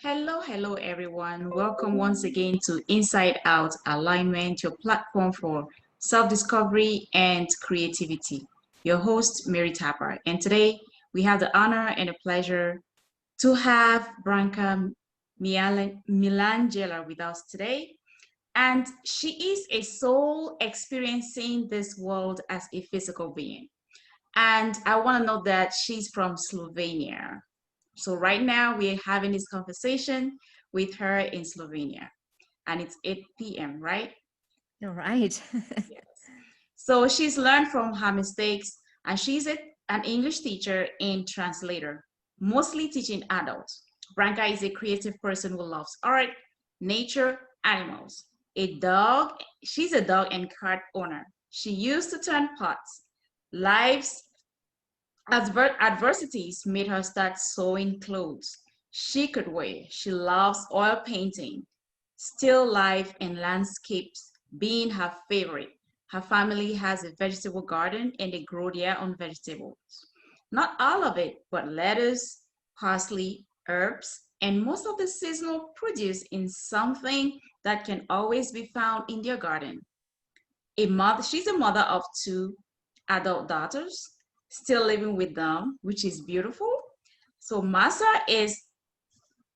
Hello, everyone. Welcome once again to Inside Out Alignment, your platform for self discovery and creativity. Your host, Mary Tapper. And today we have the honor and the pleasure to have Branka Milangela with us today. And she is a soul experiencing this world as a physical being. And I want to know that she's from Slovenia. So right now we are having this conversation with her in Slovenia, and it's 8 p.m., right? You're right. Yes. So she's learned from her mistakes, and an English teacher and translator, mostly teaching adults. Branka is a creative person who loves art, nature, animals. She's a dog and cat owner. She used to turn pots. Life's adversities made her start sewing clothes she could wear. She loves oil painting, still life and landscapes being her favorite. Her family has a vegetable garden and they grow their own vegetables. Not all of it, but lettuce, parsley, herbs, and most of the seasonal produce in something that can always be found in their garden. She's a mother of two adult daughters, still living with them, which is beautiful. So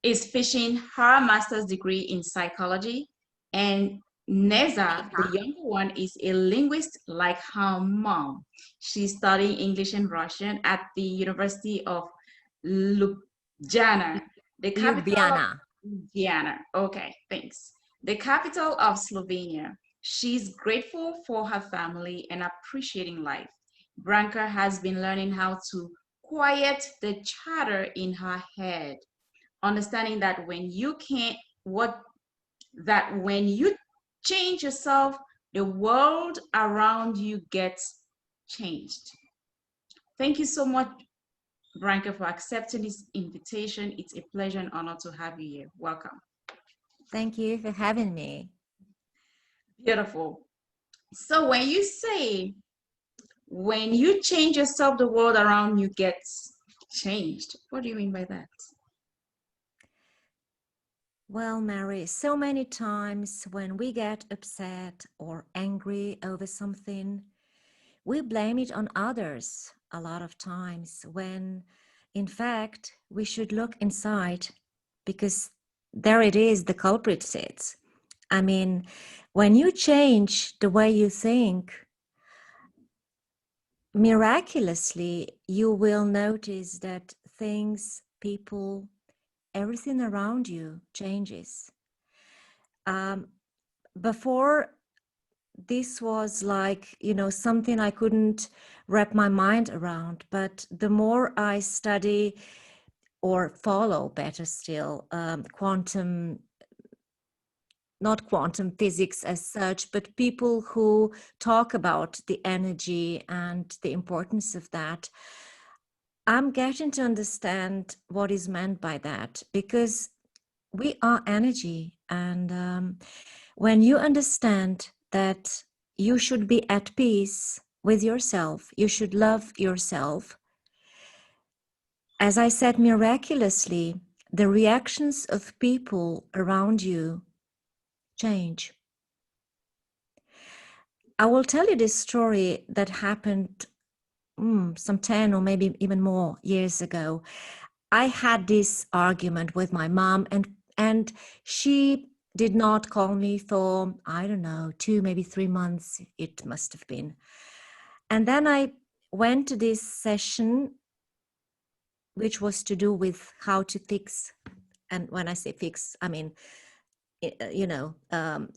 is finishing her master's degree in psychology, and Neza, the younger one, is a linguist like her mom. She's studying English and Russian at the University of Ljubljana, the capital of Ljubljana. Ljubljana. Okay, thanks. The capital of Slovenia. She's grateful for her family and appreciating life. Branka has been learning how to quiet the chatter in her head, understanding that what when you change yourself, the world around you gets changed. Thank you so much, Branka, for accepting this invitation. It's a pleasure and honor to have you here. Welcome. Thank you for having me. Beautiful. So when you change yourself, the world around you gets changed, what do you mean by that? Well, Mary, so many times when we get upset or angry over something, we blame it on others a lot of times when, in fact, we should look inside because there it is, the culprit sits. I mean, when you change the way you think, miraculously, you will notice that things, people, everything around you changes. Um, Before, this was like, something I couldn't wrap my mind around. But the more I study or follow, better still, not quantum physics as such, but people who talk about the energy and the importance of that, I'm getting to understand what is meant by that, because we are energy. And when you understand that you should be at peace with yourself, you should love yourself, as I said, miraculously, the reactions of people around you change. I will tell you this story that happened some 10 or maybe even more years ago. I had this argument with my mom, and she did not call me for, I don't know, 2, maybe 3 months, it must have been. And then I went to this session, which was to do with how to fix. And when I say fix, I mean,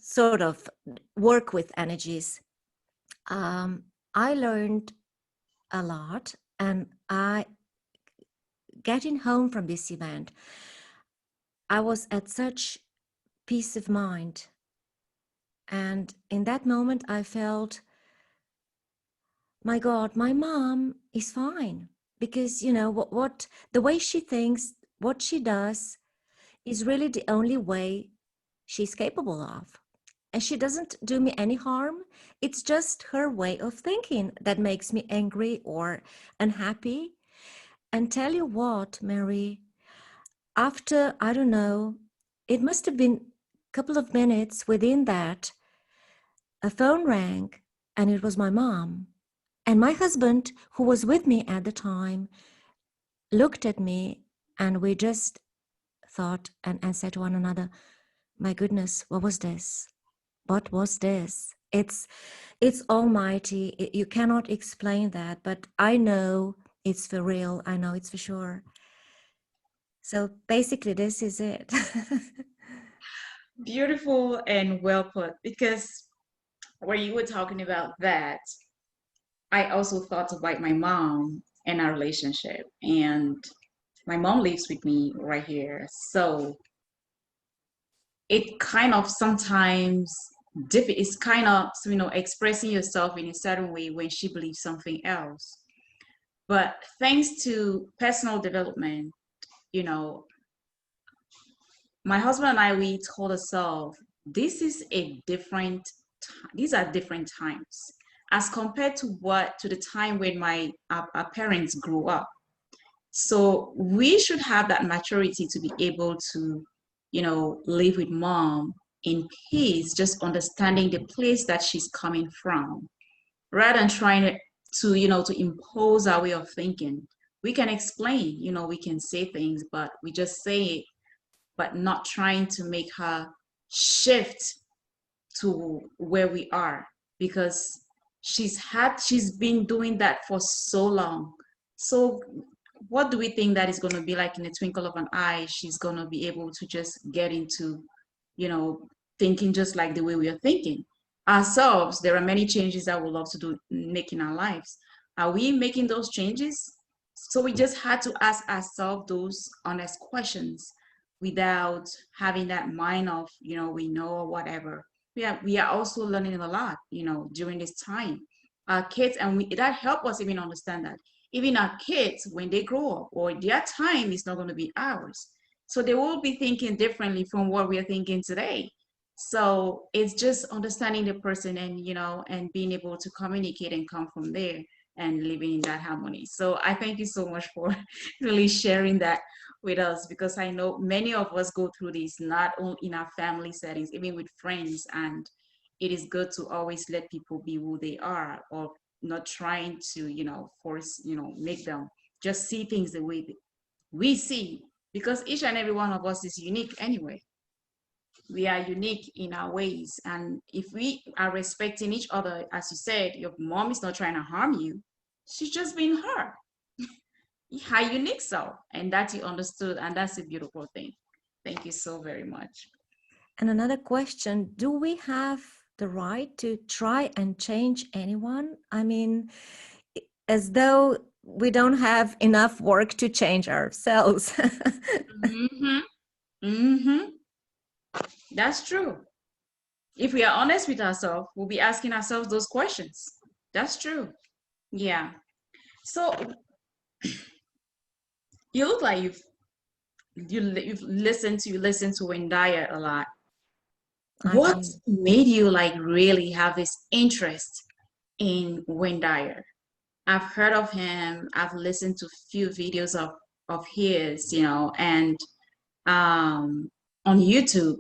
sort of work with energies. I learned a lot, and getting home from this event, I was at such peace of mind. And in that moment, I felt, my God, my mom is fine. Because, what the way she thinks, what she does is really the only way she's capable of. And she doesn't do me any harm. It's just her way of thinking that makes me angry or unhappy. And tell you what, Mary, after, I don't know, it must have been a couple of minutes within that, a phone rang and it was my mom. And my husband, who was with me at the time, looked at me and we just thought and said to one another, my goodness, what was this? What was this? It's almighty. You cannot explain that, but I know it's for real. I know it's for sure. So basically, this is it. Beautiful and well put. Because when you were talking about that, I also thought about my mom and our relationship. And my mom lives with me right here. So it kind of sometimes it's kind of, expressing yourself in a certain way when she believes something else. But thanks to personal development, you know, my husband and I, we told ourselves this is a different these are different times as compared to the time when our parents grew up. So we should have that maturity to be able to, live with mom in peace, just understanding the place that she's coming from, rather than trying to impose our way of thinking. We can explain, we can say things, but we just say it, but not trying to make her shift to where we are, because she's been doing that for so long. So what do we think that is going to be like in a twinkle of an eye? She's going to be able to just get into, you know, thinking just like the way we are thinking ourselves. There are many changes that we love to do, make in our lives. Are we making those changes? So we just had to ask ourselves those honest questions without having that mind of, we know or whatever. We are also learning a lot, during this time. Our kids, and that help us even understand that even our kids, when they grow up, or their time is not going to be ours. So they will be thinking differently from what we are thinking today. So it's just understanding the person, and and being able to communicate and come from there and living in that harmony. So I thank you so much for really sharing that with us, because I know many of us go through this, not only in our family settings, even with friends. And it is good to always let people be who they are, or not trying to, force, make them just see things the way we see, because each and every one of us is unique anyway. We are unique in our ways. And if we are respecting each other, as you said, your mom is not trying to harm you. She's just being her, her unique self. And that you understood. And that's a beautiful thing. Thank you so very much. And another question, do we have the right to try and change anyone? I mean, as though we don't have enough work to change ourselves. Mm-hmm. Mm-hmm. That's true. If we are honest with ourselves, we'll be asking ourselves those questions. That's true. Yeah. So you look like you've listened to Wayne Dyer a lot. I What do. made you like really have this interest in Wayne Dyer? I've heard of him. I've listened to few videos of his, and on YouTube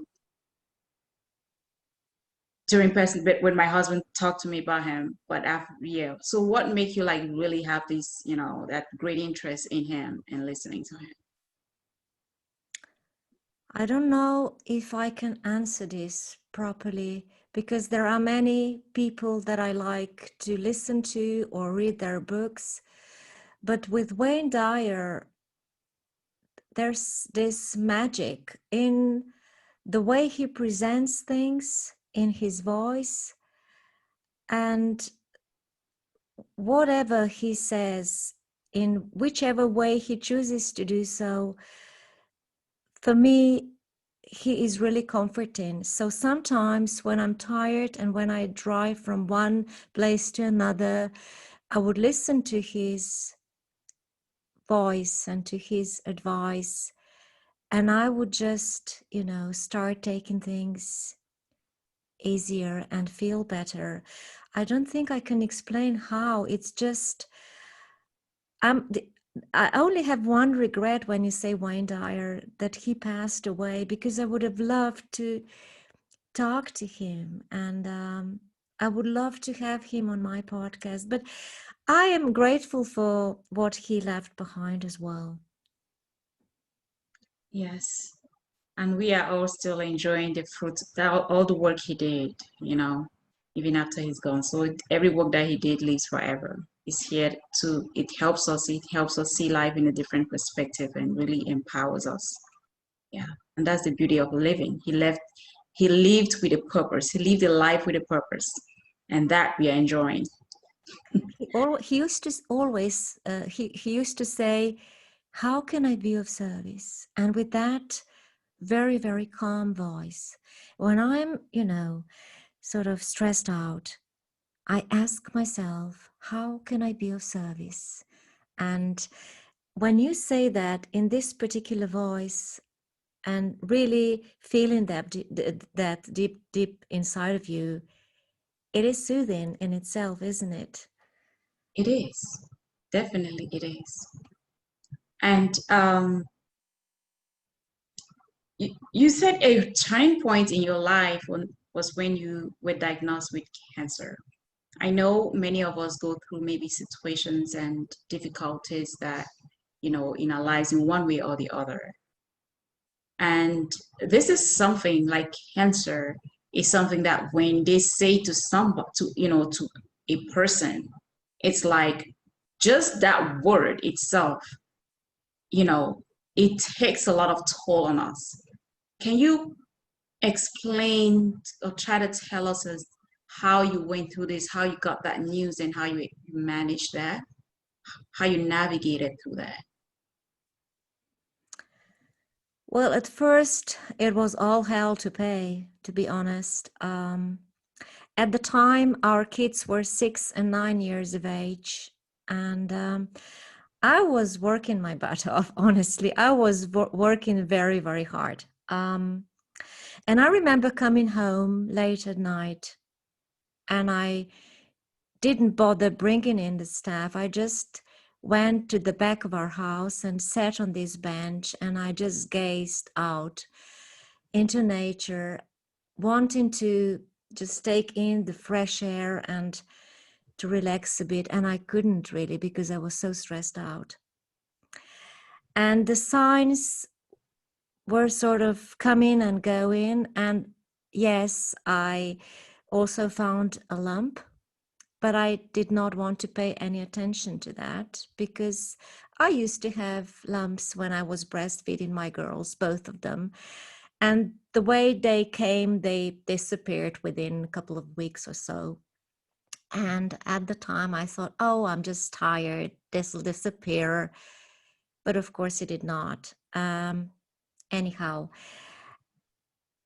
during person, but when my husband talked to me about him. But after, yeah. So what make you like really have this, that great interest in him and listening to him? I don't know if I can answer this properly because there are many people that I like to listen to or read their books. But with Wayne Dyer, there's this magic in the way he presents things, in his voice, and whatever he says, in whichever way he chooses to do so, for me, he is really comforting. So sometimes when I'm tired and when I drive from one place to another, I would listen to his voice and to his advice. And I would just, start taking things easier and feel better. I don't think I can explain how. It's just, I only have one regret when you say Wayne Dyer, that he passed away, because I would have loved to talk to him, and I would love to have him on my podcast. But I am grateful for what he left behind as well. Yes. And we are all still enjoying the fruits, all the work he did, even after he's gone. So every work that he did lives forever. It's here to, it helps us see life in a different perspective and really empowers us. Yeah. And that's the beauty of living. He lived with a purpose. He lived a life with a purpose. And that we are enjoying. He used to always, he used to say, how can I be of service? And with that very, very calm voice, when I'm, sort of stressed out, I ask myself, how can I be of service? And when you say that in this particular voice, and really feeling that deep inside of you, it is soothing in itself, isn't it? It is. Definitely it is. And you said a turning point in your life was when you were diagnosed with cancer. I know many of us go through maybe situations and difficulties that, in our lives in one way or the other. And this is something like cancer is something that when they say to somebody, to a person, it's like just that word itself, you know, it takes a lot of toll on us. Can you explain or try to tell us as how you went through this, how you got that news, and how you managed that, how you navigated through that? Well, at first, it was all hell to pay, to be honest. At the time, our kids were 6 and 9 years of age, and I was working my butt off, honestly. I was working very, very hard. And I remember coming home late at night, and I didn't bother bringing in the staff. I just went to the back of our house and sat on this bench, and I just gazed out into nature, wanting to just take in the fresh air and to relax a bit. And I couldn't really, because I was so stressed out. And the signs were sort of coming and going. And yes, I also found a lump, but I did not want to pay any attention to that, because I used to have lumps when I was breastfeeding my girls, both of them. And the way they came, they disappeared within a couple of weeks or so. And at the time I thought, oh, I'm just tired, this will disappear. But of course it did not. Anyhow,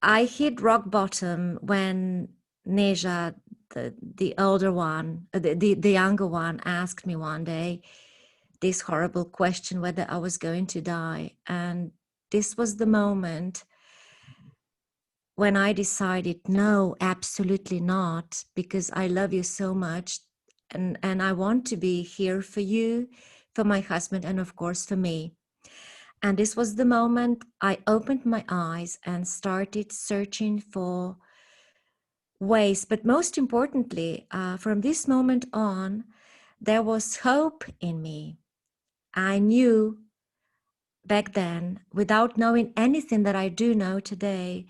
I hit rock bottom when Neja, the older one, the younger one, asked me one day this horrible question whether I was going to die. And this was the moment when I decided, no, absolutely not, because I love you so much, and I want to be here for you, for my husband, and of course for me. And this was the moment I opened my eyes and started searching for ways. But most importantly, from this moment on, there was hope in me. I knew back then, without knowing anything that I do know today,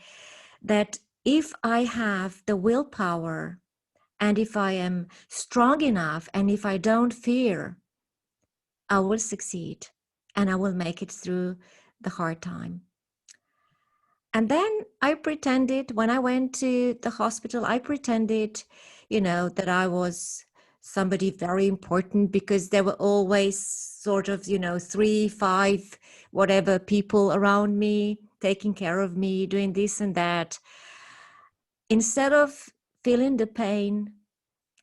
that if I have the willpower, and if I am strong enough, and if I don't fear, I will succeed and I will make it through the hard time. And then I pretended, when I went to the hospital, I pretended, that I was somebody very important, because there were always sort of, 3, 5, whatever people around me, taking care of me, doing this and that. Instead of feeling the pain,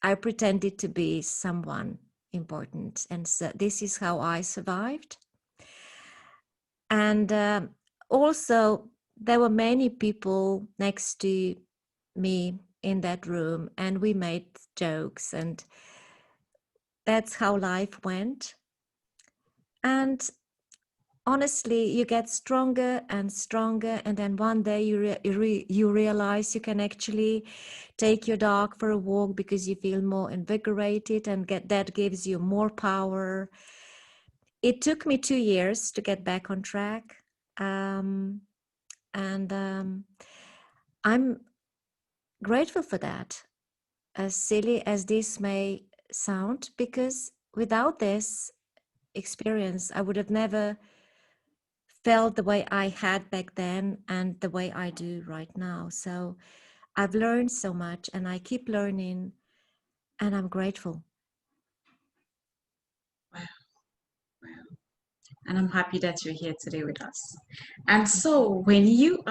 I pretended to be someone important. And so this is how I survived. And also, there were many people next to me in that room, and we made jokes, and that's how life went. And honestly, you get stronger and stronger, and then one day you realize you can actually take your dog for a walk because you feel more invigorated, and that gives you more power. It took me 2 years to get back on track, um, and I'm grateful for that, as silly as this may sound, because without this experience I would have never felt the way I had back then and the way I do right now. So I've learned so much, and I keep learning, and I'm grateful. Wow, wow. And I'm happy that you're here today with us. And so when you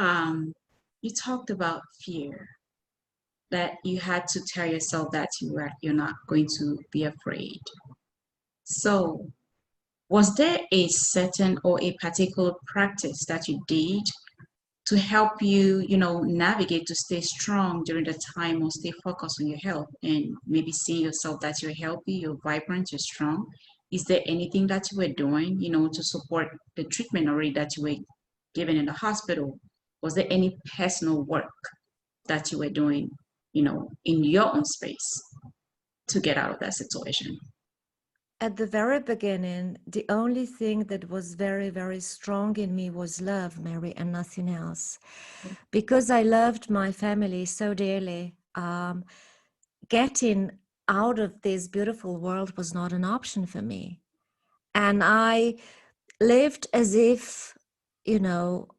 talked about fear, that you had to tell yourself that you're not going to be afraid. So was there a certain or a particular practice that you did to help you, navigate to stay strong during the time or stay focused on your health and maybe seeing yourself that you're healthy, you're vibrant, you're strong? Is there anything that you were doing, to support the treatment already that you were given in the hospital? Was there any personal work that you were doing, in your own space to get out of that situation? At the very beginning, the only thing that was very, very strong in me was love, Mary, and nothing else. Because I loved my family so dearly, getting out of this beautiful world was not an option for me. And I lived as if, you know,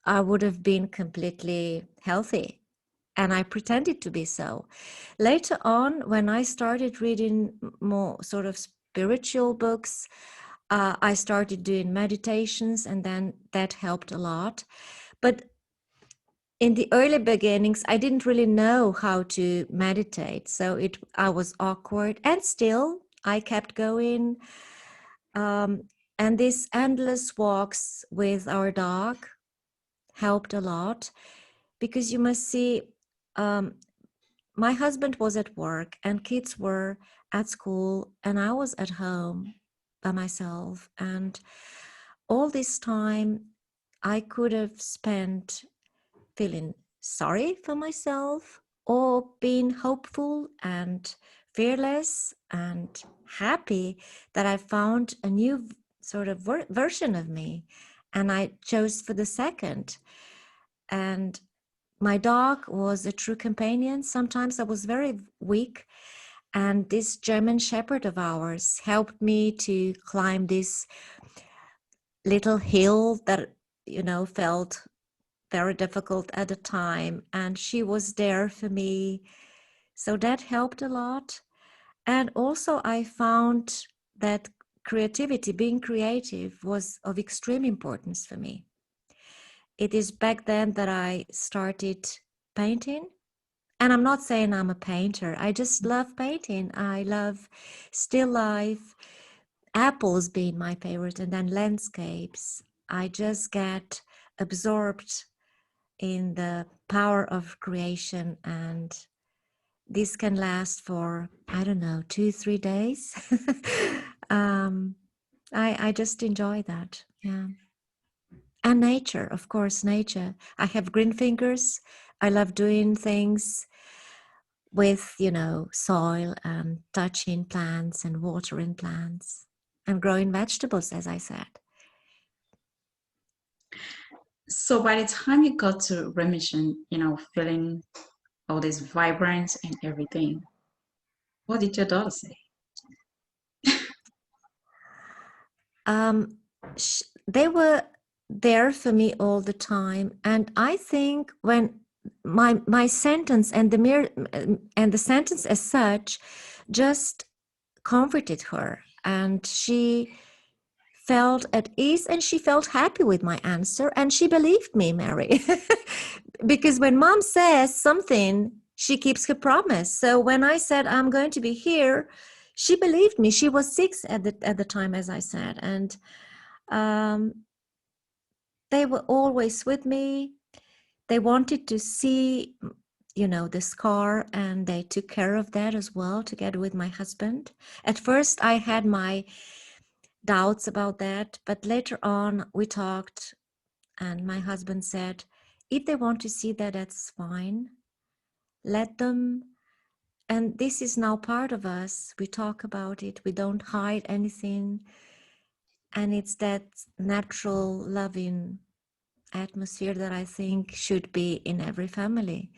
I would have been completely healthy. And I pretended to be so. Later on, when I started reading more sort of spiritual books, I started doing meditations, and then that helped a lot. But in the early beginnings, I didn't really know how to meditate. So I was awkward, and still I kept going. Um, and these endless walks with our dog helped a lot, because you must see, um, my husband was at work and kids were at school, and I was at home by myself. And all this time I could have spent feeling sorry for myself, or being hopeful and fearless and happy that I found a new sort of version of me. And I chose for the second. And my dog was a true companion. Sometimes I was very weak, and this German Shepherd of ours helped me to climb this little hill that, felt very difficult at the time. And she was there for me. So that helped a lot. And also, I found that creativity, being creative, was of extreme importance for me. It is back then that I started painting. And I'm not saying I'm a painter. I just love painting. I love still life, apples being my favorite, and then landscapes. I just get absorbed in the power of creation, and this can last for, I don't know, 2 3 days. um, I just enjoy that. Yeah. And nature, of course, nature. I have green fingers. I love doing things with, soil and touching plants and watering plants and growing vegetables, as I said. So by the time you got to remission, feeling all this vibrance and everything, what did your daughter say? Um, they were there for me all the time, and I think when my sentence and the sentence as such just comforted her, and she felt at ease, and she felt happy with my answer, and she believed me, Mary. Because when mom says something, she keeps her promise. So when I said I'm going to be here, she believed me. She was 6 at the time, as I said, and um, they were always with me. They wanted to see, the scar, and they took care of that as well together with my husband. At first, I had my doubts about that. But later on, we talked, and my husband said, if they want to see that, that's fine. Let them. And this is now part of us. We talk about it, we don't hide anything. And it's that natural, loving atmosphere that I think should be in every family.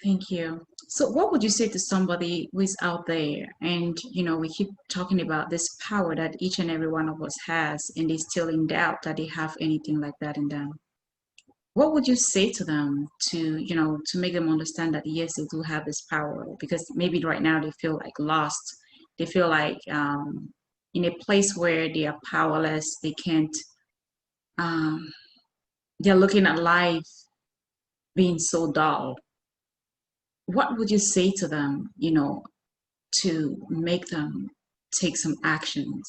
Thank you. So, what would you say to somebody who is out there and, we keep talking about this power that each and every one of us has, and they still in doubt that they have anything like that in them? What would you say to them to make them understand that yes, they do have this power? Because maybe right now they feel like lost. They feel like in a place where they are powerless. They can't. Um, they're looking at life being so dull. What would you say to them, to make them take some actions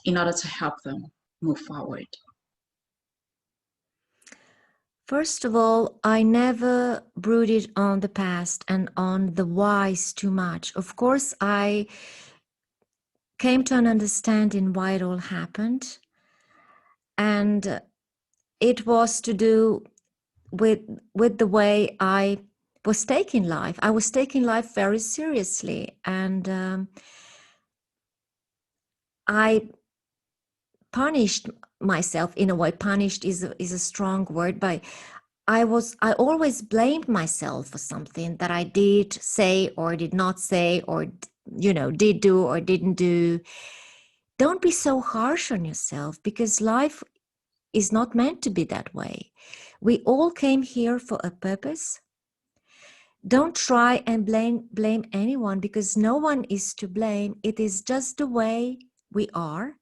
in order to help them move forward? First of all, I never brooded on the past and on the whys too much. Of course, I came to an understanding why it all happened. And it was to do with the way I was taking life. I was taking life very seriously. And I punished myself in a way. Punished is a strong word, but I always blamed myself for something that I did say or did not say, or did do or didn't do. Don't be so harsh on yourself, because life is not meant to be that way. We all came here for a purpose. Don't try and blame anyone, because no one is to blame. It is just the way we are.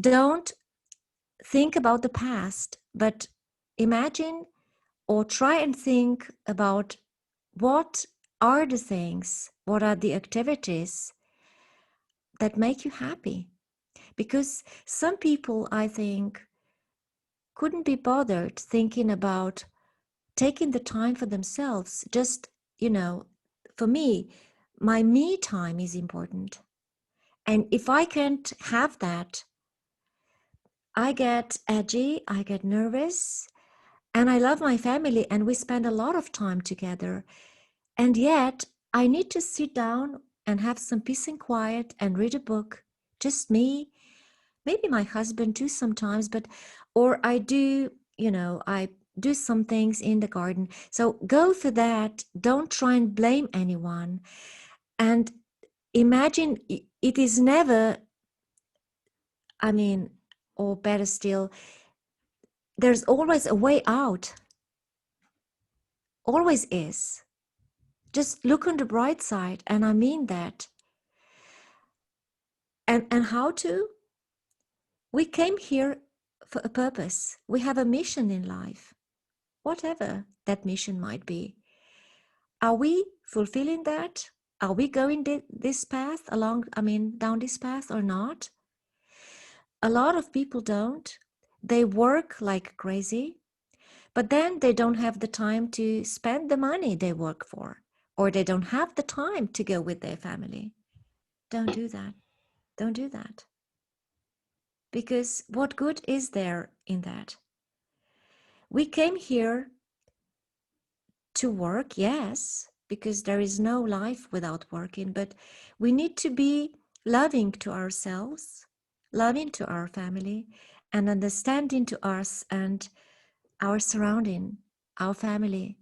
Don't think about the past, but imagine or try and think about what are the things, what are the activities that make you happy. Because some people, I think, couldn't be bothered thinking about taking the time for themselves. Just, for me, my me time is important. And if I can't have that, I get edgy, I get nervous, and I love my family and we spend a lot of time together. And yet I need to sit down and have some peace and quiet and read a book, just me, maybe my husband too sometimes, or I do, I do some things in the garden. So go for that. Don't try and blame anyone. And imagine it is never, or better still, there's always a way out. Always is. Just look on the bright side, and I mean that. And how to? We came here for a purpose. We have a mission in life, whatever that mission might be. Are we fulfilling that? Are we going this path down this path or not? A lot of people don't. They work like crazy, but then they don't have the time to spend the money they work for, or they don't have the time to go with their family. Don't do that. Don't do that. Because what good is there in that? We came here to work, yes, because there is no life without working, but we need to be loving to ourselves, loving to our family, and understanding to us and our surrounding, our family,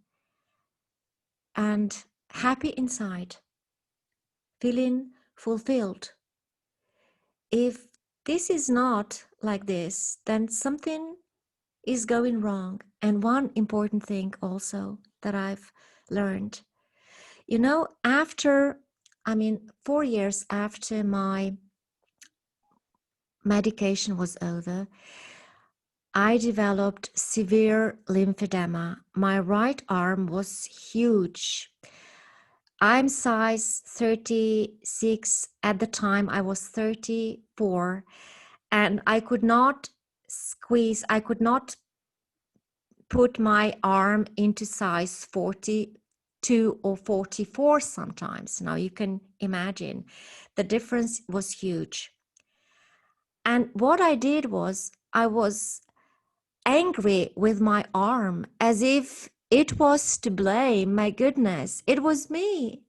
and happy inside, feeling fulfilled. If this is not like this, then something is going wrong. And one important thing also that I've learned, after 4 years after my medication was over, I developed severe lymphedema. My right arm was huge. I'm size 36. At the time, I was 34, and I could not I could not put my arm into size 42 42 or 44 sometimes. Now you can imagine the difference was huge. And what I did was I was angry with my arm as if it was to blame. My goodness, it was me.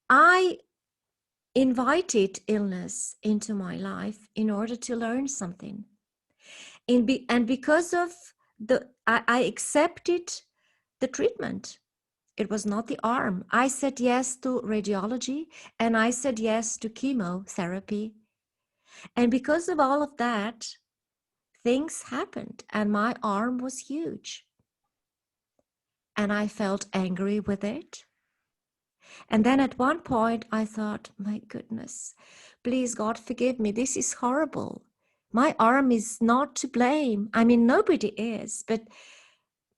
I invited illness into my life in order to learn something. And because of I accepted the treatment. It was not the arm. I said yes to radiology and I said yes to chemotherapy. And because of all of that, things happened and my arm was huge. And I felt angry with it. And then at one point I thought, my goodness, please God forgive me. This is horrible. My arm is not to blame. I mean, nobody is, but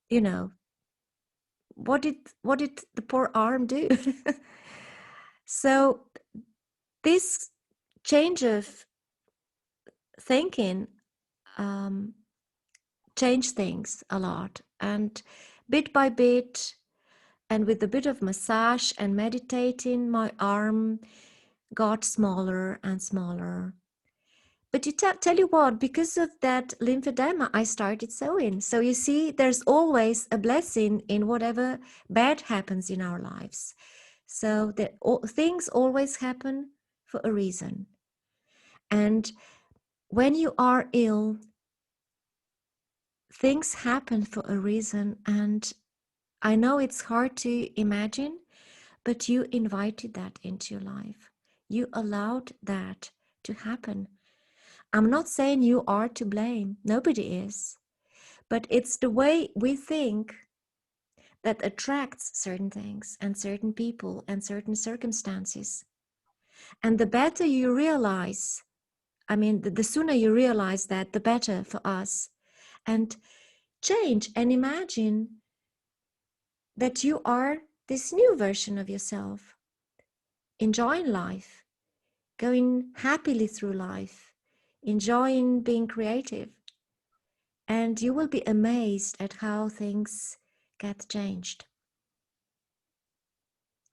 you know, what did the poor arm do? So this change of thinking changed things a lot. And bit by bit, and with a bit of massage and meditating, my arm got smaller and smaller. But tell you what, because of that lymphedema, I started sewing. So you see, there's always a blessing in whatever bad happens in our lives. So that things always happen for a reason. And when you are ill, things happen for a reason. And I know it's hard to imagine, but you invited that into your life. You allowed that to happen. I'm not saying you are to blame. Nobody is. But it's the way we think that attracts certain things and certain people and certain circumstances. And the better you realize, I mean, the sooner you realize that, the better for us. And change and imagine that you are this new version of yourself, enjoying life, going happily through life, enjoying being creative. And you will be amazed at how things get changed.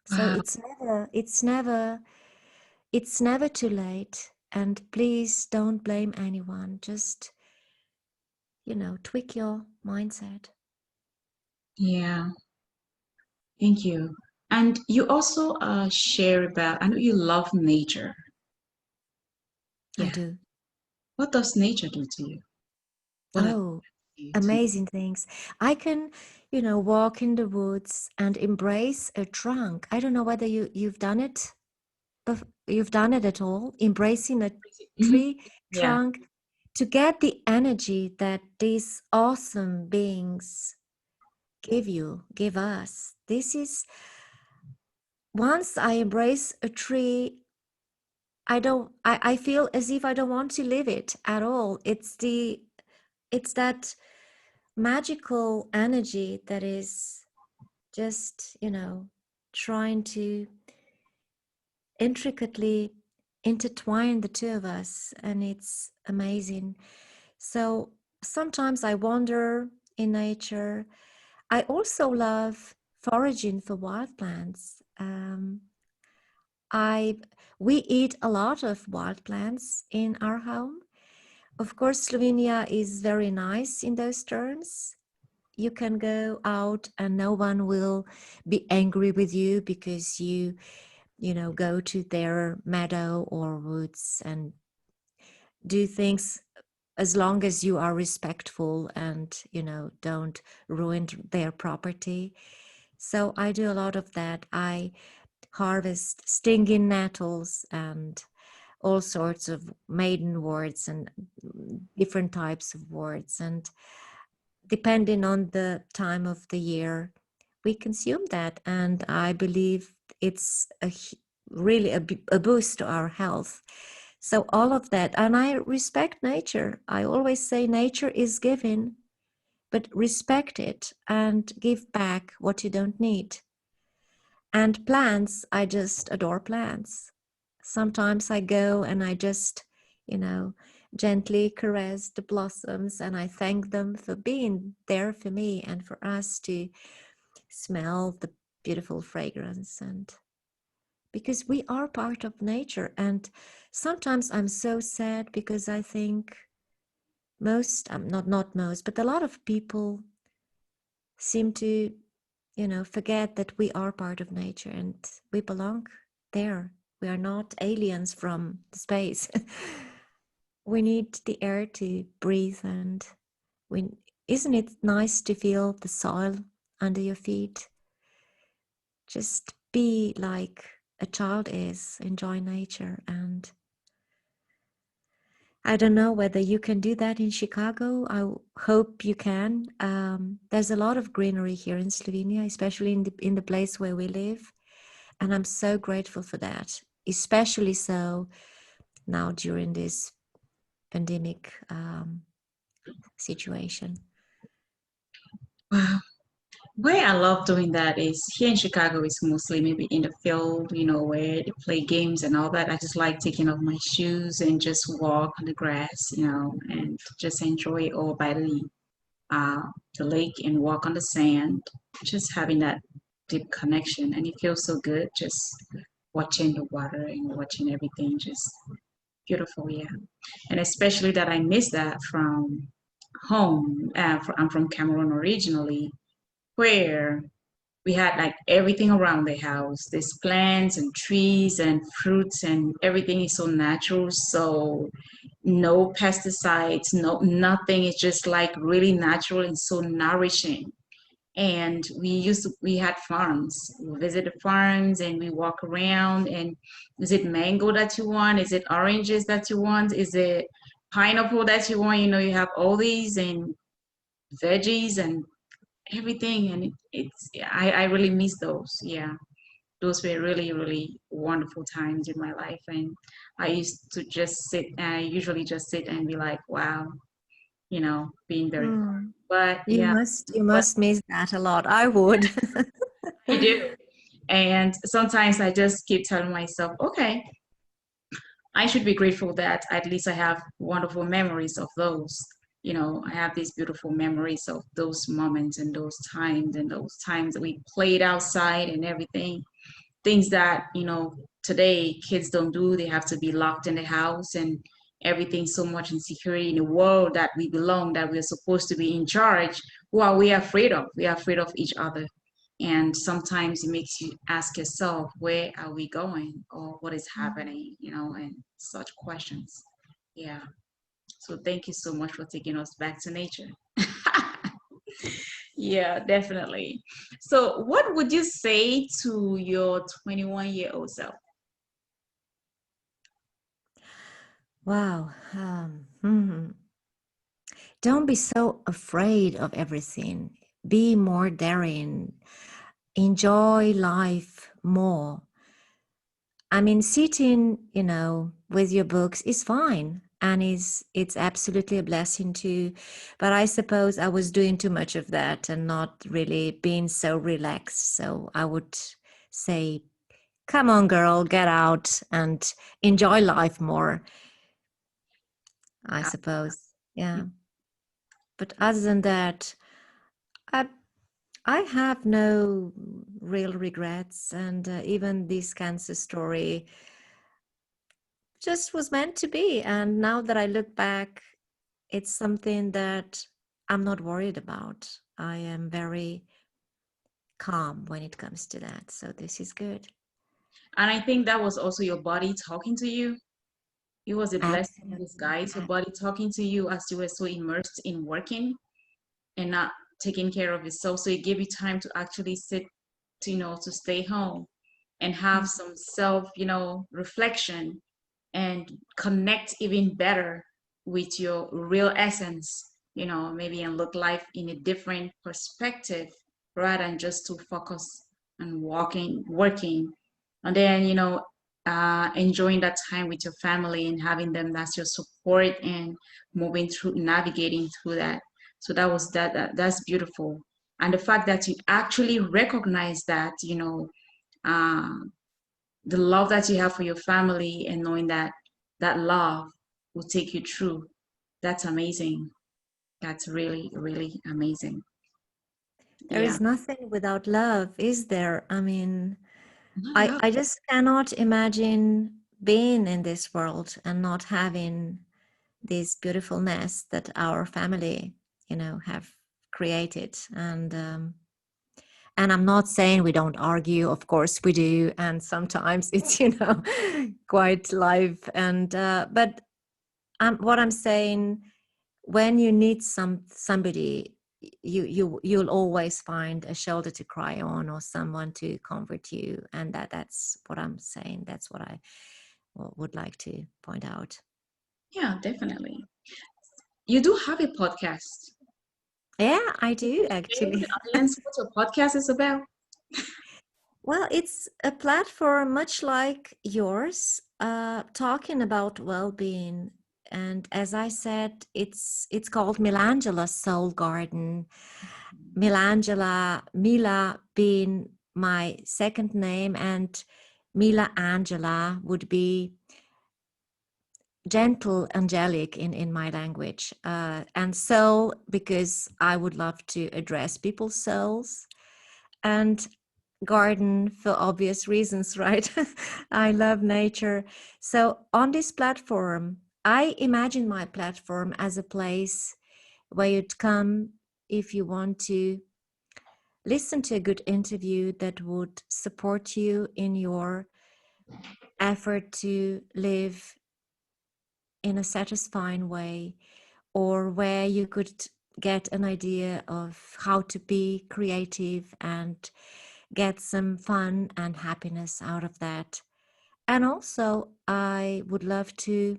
So Wow. it's never too late. And please don't blame anyone. Just, tweak your mindset. Yeah. Thank you. And you also share about, I know you love nature. I Yeah. do. What does nature do to you? What does Oh, it do to you? amazing things. I can, walk in the woods and embrace a trunk. I don't know whether you've done it. You've done it at all, embracing a Mhm. tree Yeah. trunk to get the energy that these awesome beings give us. This is once I embrace a tree, I feel as if I don't want to live it at all. It's that magical energy that is just, trying to intricately intertwine the two of us, and it's amazing. So sometimes I wander in nature. I also love foraging for wild plants. I We eat a lot of wild plants in our home. Of course, Slovenia is very nice in those terms. You can go out and no one will be angry with you because you go to their meadow or woods and do things as long as you are respectful and don't ruin their property. So I do a lot of that. I harvest stinging nettles and all sorts of maidenworts and different types of worts, and depending on the time of the year we consume that, and I believe it's really a boost to our health. So all of that, and I respect nature. I always say nature is given, but respect it and give back what you don't need. And plants, I just adore plants. Sometimes I go and I just, you know, gently caress the blossoms and I thank them for being there for me and for us to smell beautiful fragrance. And because we are part of nature. And sometimes I'm so sad because I think most, not most, but a lot of people seem to, forget that we are part of nature and we belong there. We are not aliens from space. We need the air to breathe, and we, isn't it nice to feel the soil under your feet? Just be like a child is, enjoy nature. And I don't know whether you can do that in Chicago. Hope you can. There's a lot of greenery here in Slovenia, especially in the place where we live, and I'm so grateful for that. Especially so now during this pandemic situation. Wow. Where I love doing that is here in Chicago, it's mostly maybe in the field, where they play games and all that. I just like taking off my shoes and just walk on the grass, and just enjoy it all by uh, the lake and walk on the sand, just having that deep connection. And it feels so good just watching the water and watching everything, just beautiful, yeah. And especially that I miss that from home. I'm from Cameroon originally, where we had like everything around the house. There's plants and trees and fruits and everything is so natural. So no pesticides, no nothing. It's just like really natural and so nourishing. And we had farms. We visit the farms and we walk around, and is it mango that you want? Is it oranges that you want? Is it pineapple that you want? You have all these and veggies and everything, and I really miss those. Yeah, those were really really wonderful times in my life, and I used to just sit. I usually just sit and be like, wow, being very far. Mm. But You yeah, must you but must miss that a lot. I would. I do. And sometimes I just keep telling myself, okay, I should be grateful that at least I have wonderful memories of those. I have these beautiful memories of those moments and those times that we played outside and everything. Things that, today kids don't do. They have to be locked in the house and everything so much insecurity in the world that we belong, that we're supposed to be in charge. Well, we are afraid of. We are afraid of each other. And sometimes it makes you ask yourself, where are we going or what is happening, and such questions. Yeah. So thank you so much for taking us back to nature. Yeah, definitely. So, what would you say to your 21-year-old self? Wow. Don't be so afraid of everything. Be more daring. Enjoy life more. I mean, sitting, with your books is fine, and it's absolutely a blessing too. But I suppose I was doing too much of that and not really being so relaxed. So I would say, come on, girl, get out and enjoy life more, I suppose. Yeah. But other than that, I I have no real regrets, and even this cancer story just was meant to be. And now that I look back, it's something that I'm not worried about. I am very calm when it comes to that. So this is good. And I think that was also your body talking to you. It was a blessing in Absolutely. disguise, your body talking to you as you were so immersed in working and not taking care of yourself. So it gave you time to actually sit, to stay home and have some self, reflection and connect even better with your real essence, maybe and look life in a different perspective rather than just to focus on walking, working, and then, enjoying that time with your family and having them as your support and moving through, navigating through that. So that's beautiful. And the fact that you actually recognize that, uh, the love that you have for your family and knowing that that love will take you through. That's amazing. That's really, really amazing. There Yeah. is nothing without love, is there? I mean, Not at I, all. I just cannot imagine being in this world and not having this beautiful nest that our family, have created. And I'm not saying we don't argue. Of course we do, and sometimes it's quite live. And but what I'm saying, when you need somebody, you'll always find a shoulder to cry on or someone to comfort you, and that's what I'm saying. That's what I would like to point out. Yeah, definitely. You do have a podcast. Yeah, I Can do you share with actually. the audience what your podcast is about? Well, it's a platform much like yours, talking about well-being. And as I said, it's called Milangela's Soul Garden. Milangela, Mila being my second name, and Mila Angela would be gentle, angelic in my language. And soul, because I would love to address people's souls. And garden for obvious reasons, right? I love nature. So on this platform, I imagine my platform as a place where you'd come if you want to listen to a good interview that would support you in your effort to live in a satisfying way, or where you could get an idea of how to be creative and get some fun and happiness out of that. And also, I would love to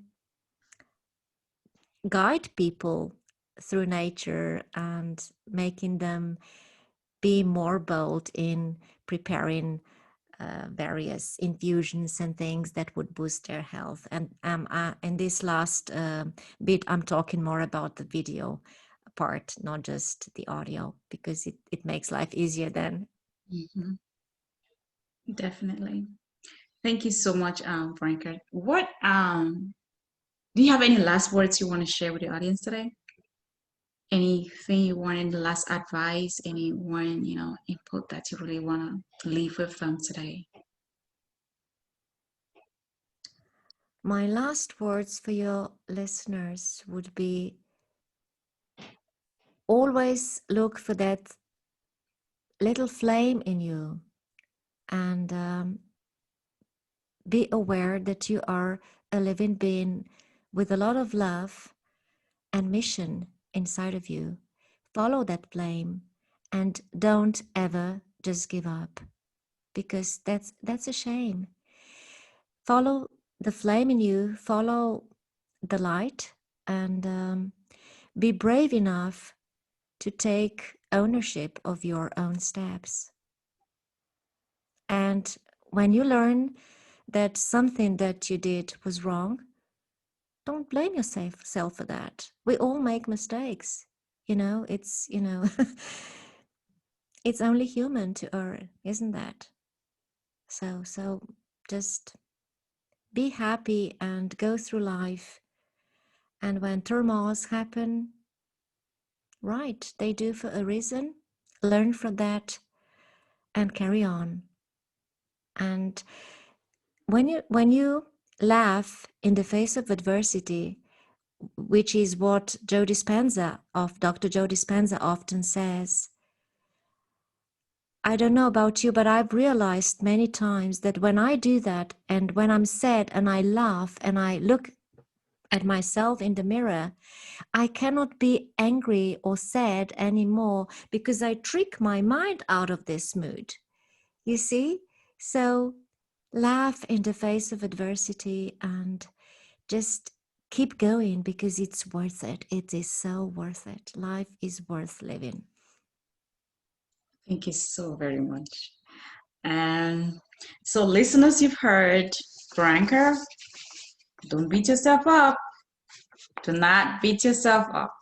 guide people through nature and making them be more bold in preparing various infusions and things that would boost their health. And in this last bit, I'm talking more about the video part, not just the audio, because it makes life easier then. Mhm. Definitely. Thank you so much, Branka. What do you have any last words you want to share with the audience today? Anything you want, any last advice, anyone, input that you really want to leave with them today? My last words for your listeners would be, always look for that little flame in you, and be aware that you are a living being with a lot of love and mission inside of you. Follow that flame and don't ever just give up, because that's a shame. Follow the flame in you, follow the light, and be brave enough to take ownership of your own steps. And when you learn that something that you did was wrong, don't blame yourself for that. We all make mistakes. It's only human to err, isn't that? So just be happy and go through life. And when turmoils happen, right, they do for a reason. Learn from that and carry on. And when you laugh in the face of adversity, which is what Dr. Joe Dispenza often says, I don't know about you, but I've realized many times that when I do that, and when I'm sad and I laugh and I look at myself in the mirror, I cannot be angry or sad anymore, because I trick my mind out of this mood. You see? So laugh in the face of adversity and just keep going, because it's worth it. It is so worth it. Life is worth living. Thank you so very much. And so, listeners, you've heard Branka. Don't beat yourself up. Do not beat yourself up.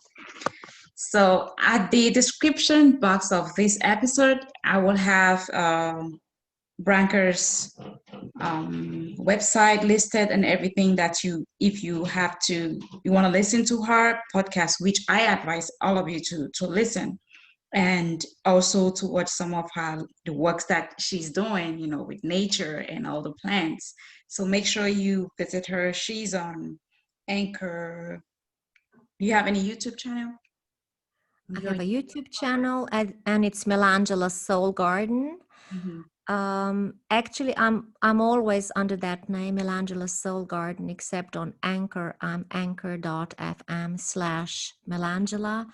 So, at the description box of this episode, I will have Branker's website listed and everything that if you want to listen to her podcast, which I advise all of you to listen. and also to watch some of her the works that she's doing, with nature and all the plants. So make sure you visit her. She's on Anchor. Do you have any YouTube channel? I have a YouTube channel, and it's Milangela Soul Garden. Mm-hmm. Actually, I'm always under that name, Milangela Soul Garden, except on Anchor. I'm anchor.fm/Milangela.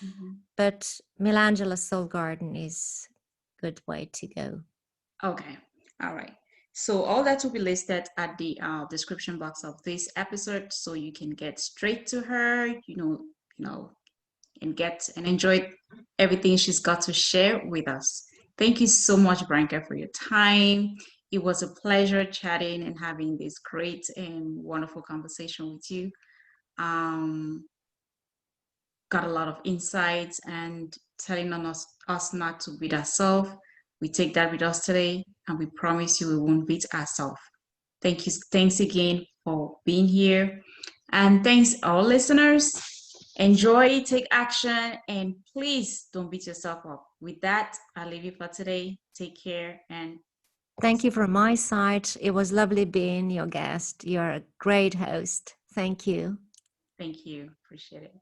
Mm-hmm. But Milangela Soul Garden is a good way to go. Okay. All right. So all that will be listed at the description box of this episode, so you can get straight to her, and get and enjoy everything she's got to share with us. Thank you so much, Branka, for your time. It was a pleasure chatting and having this great and wonderful conversation with you. Um, got a lot of insights and telling on us not to beat ourselves. We take that with us today, and we promise you we won't beat ourselves. Thank you. Thanks again for being here. And thanks, all listeners. Enjoy, take action, and please don't beat yourself up. With that, I'll leave you for today. Take care and Thank you from my side. It was lovely being your guest. You're a great host. Thank you. thank you. Appreciate it.